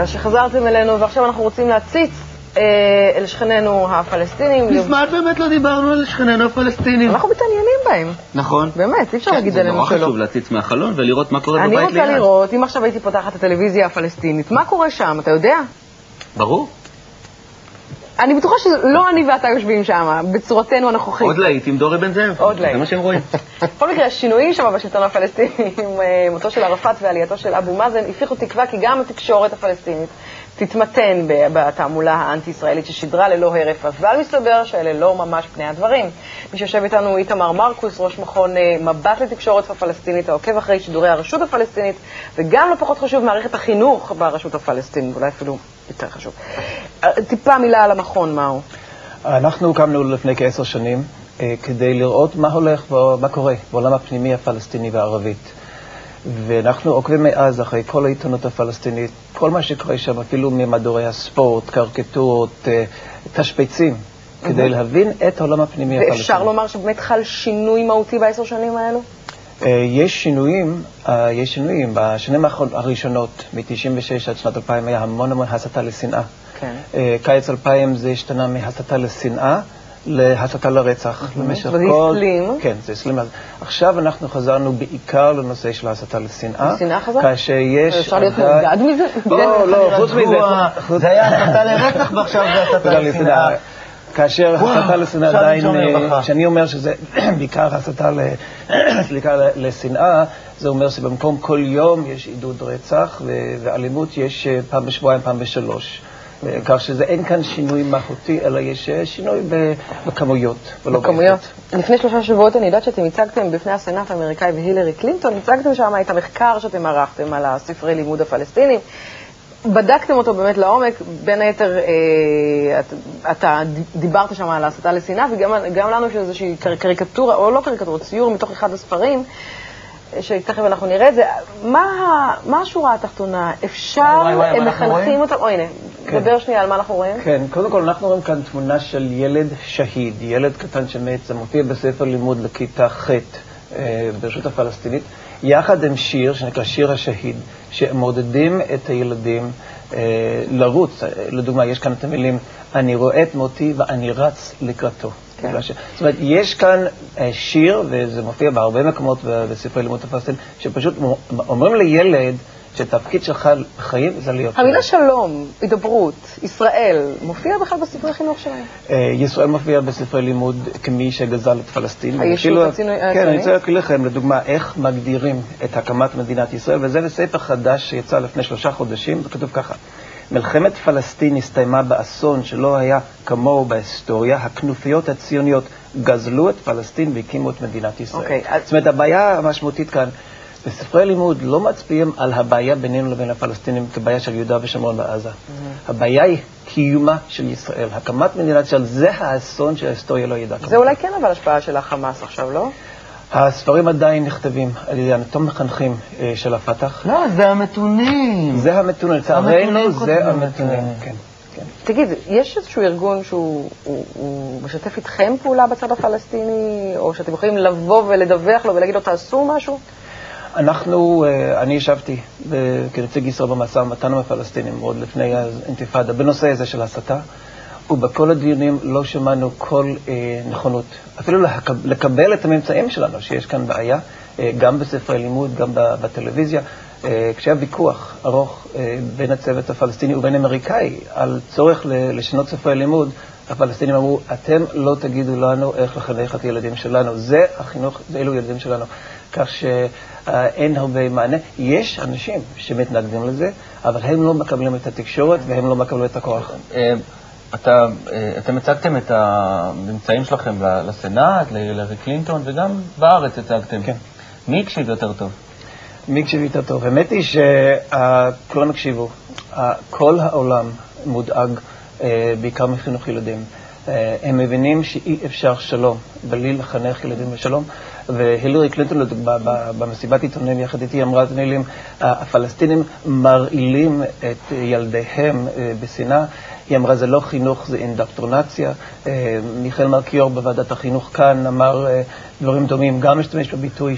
הביתה, שחזרתם אלינו, ועכשיו אנחנו רוצים להציץ אל שכנינו הפלסטינים. מזמן באמת לא דיברנו על שכנינו הפלסטינים. אנחנו מתעניינים בהם. נכון. באמת, אי אפשר להגיד עלינו שלא. זה נורא חשוב להציץ מהחלון ולראות מה קורה בבית ליד. אני רוצה לראות, אם עכשיו הייתי פותחת את הטלוויזיה הפלסטינית, מה קורה שם, אתה יודע? ברור. אני בטוחה שלא אני ואתה יושבים שם, בצורתנו הנוכחית. עוד להיט עם דורי בן זאב. עוד להיט. זה מה שהם רואים. בכל מקרה, השינויים שם בשלטון הפלסטיני, עם מותו של ערפאת ועלייתו של אבו מאזן, הפיחו תקווה כי גם התקשורת הפלסטינית תתמתן בתעמולה האנטי-ישראלית ששידרה ללא הרף, אבל מסתבר שאלה לא ממש פני הדברים. מי שיושב איתנו איתמר מרקוס, ראש מכון מבט לתקשורת הפלסטינית, העוקב אחרי שידורי הרשות הפלסטינית, וגם לא פחות חשוב מערכת החינוך ברשות הפלסטינית, אולי אפילו יותר חשוב. טיפה מילה על המכון, מהו? אנחנו הוקמנו לפני כ10 שנים כדי לראות מה הולך ומה קורה בעולם הפנימי הפלסטיני והערבית. ואנחנו עוקבים מאז אחרי כל העיתונות הפלסטינית, כל מה שקורה שם, אפילו ממדורי הספורט, קריקטורות, תשפיצים, כדי להבין את העולם הפנימי הפלסטיני. ואפשר לומר שבאמת חל שינוי מהותי ב10 שנים האלו? יש שינויים. בשנים הראשונות, מ-96 עד שנת 2000, היה המון הסתה לשנאה. כן. קיץ 2000 זה השתנה מהסתה לשנאה להסתה לרצח. זה הסלים. כן, זה הסלים. עכשיו אנחנו חזרנו בעיקר לנושא של הסתה לשנאה. לשנאה חזר? כאשר יש... אפשר להיות מודד מזה? לא, חוץ מזה. זה היה הסתה לרצח ועכשיו זה הסתה לשנאה. כאשר הסתה לשנאה עדיין, כשאני אומר שזה בעיקר הסתה לשנאה, זה אומר שבמקום כל יום יש עידוד רצח ואלימות יש פעם בשבועיים, פעם בשלוש. כך שזה אין כאן שינוי מהותי, אלא יש שינוי בכמויות. בכמויות. לפני 3 שבועות אני יודעת שאתם הצגתם בפני הסנאט האמריקאי והילרי קלינטון, הצגתם שם את המחקר שאתם ערכתם על הספרי לימוד הפלסטינים. בדקתם אותו באמת לעומק, בין היתר אתה דיברת שם על הסתה לשנאה, וגם לנו יש איזושהי קריקטורה, או לא קריקטורה, ציור מתוך אחד הספרים, שתכף אנחנו נראה את זה. מה השורה התחתונה? אפשר, הם מחנכים אותם, הנה, דבר שנייה על מה אנחנו רואים. כן, קודם כל אנחנו רואים כאן תמונה של ילד שהיד, ילד קטן שמת, זה מופיע בספר לימוד לכיתה ח' ברשות הפלסטינית, יחד עם שיר שנקרא שיר השהיד, שמעודדים את הילדים לרוץ. לדוגמה, יש כאן את המילים, אני רואה את מותי ואני רץ לקראתו. זאת אומרת, יש כאן שיר, וזה מופיע בהרבה מקומות בספרי לימוד הפלסטין, שפשוט אומרים לילד שהתפקיד שלך בחיים זה להיות... המילה שלום, הידברות, ישראל, מופיע בכלל בספרי חינוך שלהם? ישראל מופיע בספרי לימוד כמי שגזל את פלסטין. הישות הציונית? כן, אני רוצה להקריא לכם, לדוגמה, איך מגדירים את הקמת מדינת ישראל, וזה בספר חדש שיצא לפני 3 חודשים, וכתוב ככה: מלחמת פלסטין הסתיימה באסון שלא היה כמוהו בהיסטוריה. הכנופיות הציוניות גזלו את פלסטין והקימו את מדינת ישראל. זאת אומרת, הבעיה המשמעותית כאן, בספרי לימוד לא מצביעים על הבעיה בינינו לבין הפלסטינים כבעיה של יהודה ושומרון ועזה. הבעיה היא קיומה של ישראל. הקמת מדינת ישראל זה האסון שההיסטוריה לא ידעה. זה אולי כן אבל השפעה של החמאס עכשיו, לא? הספרים עדיין נכתבים על ידי אותם מחנכים של הפתח. לא, זה המתונים. זה המתונים, לצערנו זה המתונים. כן. תגיד, יש איזשהו ארגון שהוא משתף איתכם פעולה בצד הפלסטיני, או שאתם יכולים לבוא ולדווח לו ולהגיד לו תעשו משהו? אני ישבתי כנציג ישראל במשא ומתן עם הפלסטינים עוד לפני האינתיפאדה בנושא הזה של הסתה, ובכל הדיונים לא שמענו כל נכונות, אפילו לקבל את הממצאים שלנו שיש כאן בעיה, גם בספרי לימוד, גם בטלוויזיה. כשהיה ויכוח ארוך בין הצוות הפלסטיני ובין אמריקאי על צורך לשנות ספרי לימוד, הפלסטינים אמרו, אתם לא תגידו לנו איך לחנך את הילדים שלנו, זה החינוך, זה אלו ילדים שלנו. כך שאין הרבה מענה. יש אנשים שמתנגדים לזה, אבל הם לא מקבלים את התקשורת והם לא מקבלים את הכוח. אתם הצגתם את הממצאים שלכם לסנאט, להילרי קלינטון, וגם בארץ הצגתם. כן. מי הקשיב יותר טוב? מי הקשיב יותר טוב? האמת היא שכולם הקשיבו. כל העולם מודאג בעיקר מחינוך ילדים. הם מבינים שאי אפשר שלום, בלי לחנך ילדים לשלום. והילרי קלינטון, לדוגמה, במסיבת עיתונאים יחד איתי, אמרה את המילים, הפלסטינים מרעילים את ילדיהם בשנאה. היא אמרה, זה לא חינוך, זה אינדוקטרונציה. מיכאל מלכיאור בוועדת החינוך כאן אמר דברים דומים, גם משתמש בביטוי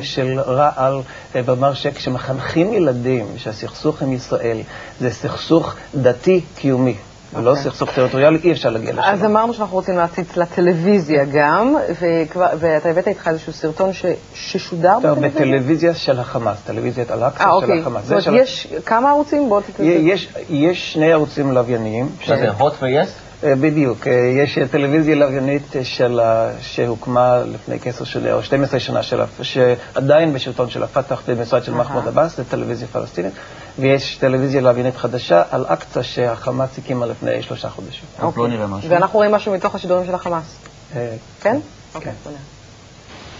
של רעל, ואמר שכשמחנכים ילדים שהסכסוך עם ישראל זה סכסוך דתי קיומי, ולא סכסוך טריטוריאלי, אי אפשר להגיע לשם. אז אמרנו שאנחנו רוצים להציץ לטלוויזיה גם, ואתה הבאת איתך איזשהו סרטון ששודר בטלוויזיה? בטלוויזיה של החמאס, טלוויזיית אל-אקצא של החמאס. זאת אומרת, יש כמה ערוצים? יש שני ערוצים לווייניים. שזה הוט ויס? בדיוק, יש טלוויזיה לוויינית שהוקמה לפני 10 שנה או 12 שנה, שעדיין בשלטון של הפתח במשרד של מחמוד עבאס, זה טלוויזיה פלסטינית, ויש טלוויזיה לוויינית חדשה, אל-אקצא, שהחמאס הקימה לפני 3 חודשים. לא נראה משהו. ואנחנו רואים משהו מתוך השידורים של החמאס. כן? כן.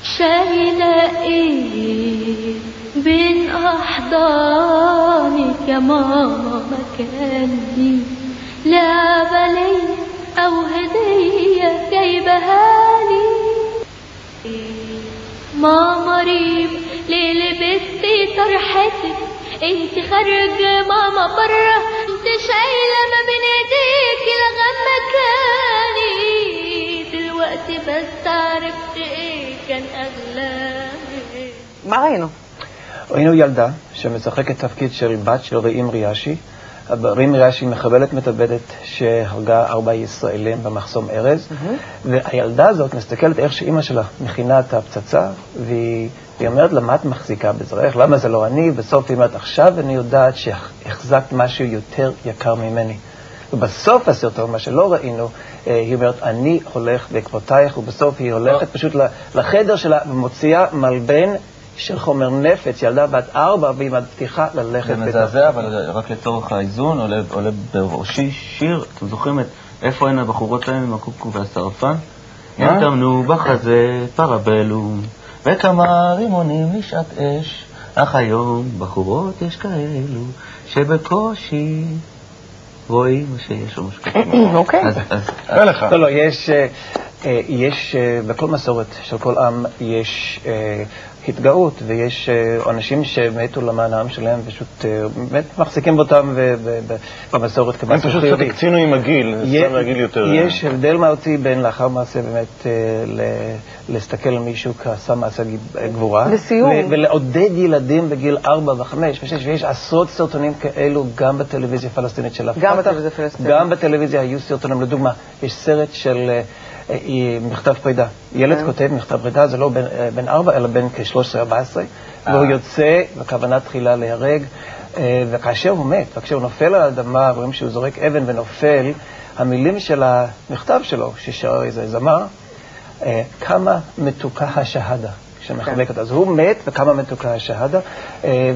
شايلة ايه بين احضانك يا ماما مكاني لعبة ليا او هدية جايبها لي ماما ريم ليه لبستي طرحتك انت خارجة ماما برا انت شايلة ما بين ايديكي لغم مكاني دلوقتي بس عرفت ايه كان اغلى מה ראינו? ראינו ילדה שמשחקת תפקיד של בת של רעים ריאשי. רעים ריאשי מחבלת מתאבדת שהרגה 4 ישראלים במחסום ארז, והילדה הזאת מסתכלת איך שאימא שלה מכינה את הפצצה, והיא אומרת לה, מה את מחזיקה בזרעך? למה זה לא אני? בסוף היא אומרת, עכשיו אני יודעת שהחזקת משהו יותר יקר ממני. ובסוף הסרטון, מה שלא ראינו, היא אומרת, אני הולך בעקבותייך, ובסוף היא הולכת פשוט לחדר שלה ומוציאה מלבן של חומר נפץ, ילדה בת 4, והיא מבטיחה ללכת זה מזעזע, אבל רק לצורך האיזון, עולה בראשי שיר, אתם זוכרים את איפה הן הבחורות האלה עם הקוקו והשרפן? הם טמנו בחזה פרבלום, וכמה רימונים לשעת אש, אך היום בחורות יש כאלו שבקושי רואים שיש או משהו. אוקיי. לא, יש בכל מסורת של כל עם יש התגאות, ויש אנשים שמתו למען העם שלהם, פשוט באמת מחזיקים אותם במסורת כמעט הם פשוט הקצינו עם הגיל, סתם הגיל יותר. יש הבדל מהותי בין לאחר מעשה באמת להסתכל על מישהו כעשה מעשה גבורה, ולעודד ילדים בגיל 4 ו5 ו6, ויש עשרות סרטונים כאלו גם בטלוויזיה הפלסטינית של הפתח. גם בטלוויזיה הפלסטינית. גם בטלוויזיה היו סרטונים, לדוגמה, יש סרט של מכתב פרידה. ילד כותב מכתב פרידה, זה לא בן 4, אלא בן כ-13-14, והוא יוצא בכוונה תחילה להיהרג, וכאשר הוא מת, וכאשר הוא נופל על האדמה, רואים שהוא זורק אבן ונופל, המילים של המכתב שלו, ששר איזה זמר, כמה מתוקה השהדה. שמחבק אותה. אז הוא מת וכמה מתוקה השהדה,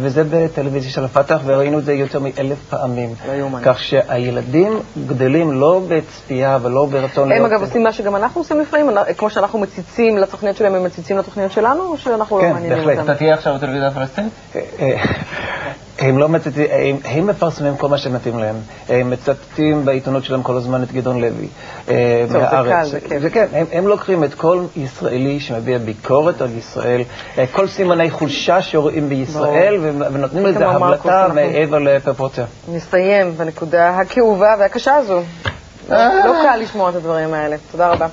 וזה בטלוויזיה של הפתח, וראינו את זה יותר מ1000 פעמים. כך שהילדים גדלים לא בצפייה ולא ברצון... הם אגב עושים מה שגם אנחנו עושים לפעמים, כמו שאנחנו מציצים לתוכניות שלהם, הם מציצים לתוכניות שלנו, או שאנחנו לא מעניינים אותם? אתה תהיה עכשיו בטלוויזיה הפלסטינית? הם לא מצטטים, הם מפרסמים כל מה שמתאים להם. הם מצטטים בעיתונות שלהם כל הזמן את גדעון לוי. זה קל, זה כיף. זה כן, הם לוקחים את כל ישראלי שמביע ביקורת על ישראל, כל סימני חולשה שרואים בישראל, ונותנים לזה הבלטה מעבר לפרופורציה. נסיים בנקודה הכאובה והקשה הזו. לא קל לשמוע את הדברים האלה. תודה רבה.